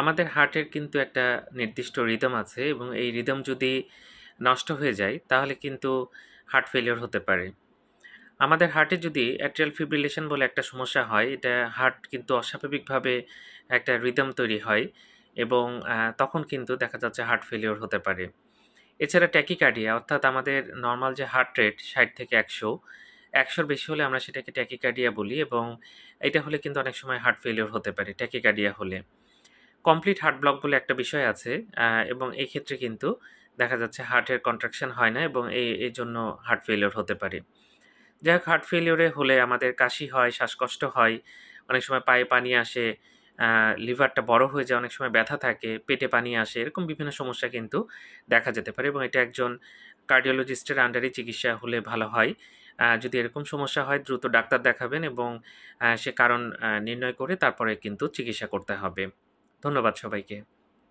আমাদের হার্টের কিন্তু একটা নির্দিষ্ট রিদম আছে এবং এই রিদম যদি নষ্ট হয়ে যায় তাহলে কিন্তু হার্ট ফেলিওর হতে পারে। আমাদের হার্টে যদি অ্যাট্রিয়াল ফিব্রিলেশন বলে একটা সমস্যা হয়, এটা হার্ট কিন্তু অস্বাভাবিকভাবে একটা রিদম তৈরি হয় এবং তখন কিন্তু দেখা যাচ্ছে হার্ট ফেলিওর হতে পারে। এছাড়া ট্যাকিকার্ডিয়া অর্থাৎ আমাদের নরমাল যে হার্ট রেট ৬০ থেকে ১০০, ১০০'র বেশি হলে আমরা সেটাকে ট্যাকিকার্ডিয়া বলি এবং এটা হলে কিন্তু অনেক সময় হার্ট ফেলিওর হতে পারে ট্যাকিকার্ডিয়া হলে। কমপ্লিট হার্ট ব্লক বলে একটা বিষয় আছে এবং এই ক্ষেত্রে কিন্তু দেখা যাচ্ছে হার্টের কন্ট্রাকশন হয় না এবং এজন্য হার্ট ফেলিওর হতে পারে। যাই হোক, হার্ট ফেলিওরে হলে আমাদের কাশি হয়, শ্বাসকষ্ট হয়, অনেক সময় পায়ে পানি আসে, লিভারটা বড় হয়ে যায়, অনেক সময় ব্যথা থাকে, পেটে পানি আসে, এরকম বিভিন্ন সমস্যা কিন্তু দেখা যেতে পারে এবং এটা একজন কার্ডিওলজিস্টের আন্ডারে চিকিৎসা হলে ভালো হয়। যদি এরকম সমস্যা হয় দ্রুত ডাক্তার দেখাবেন এবং সে কারণ নির্ণয় করে তারপরে কিন্তু চিকিৎসা করতে হবে। ধন্যবাদ সবাইকে।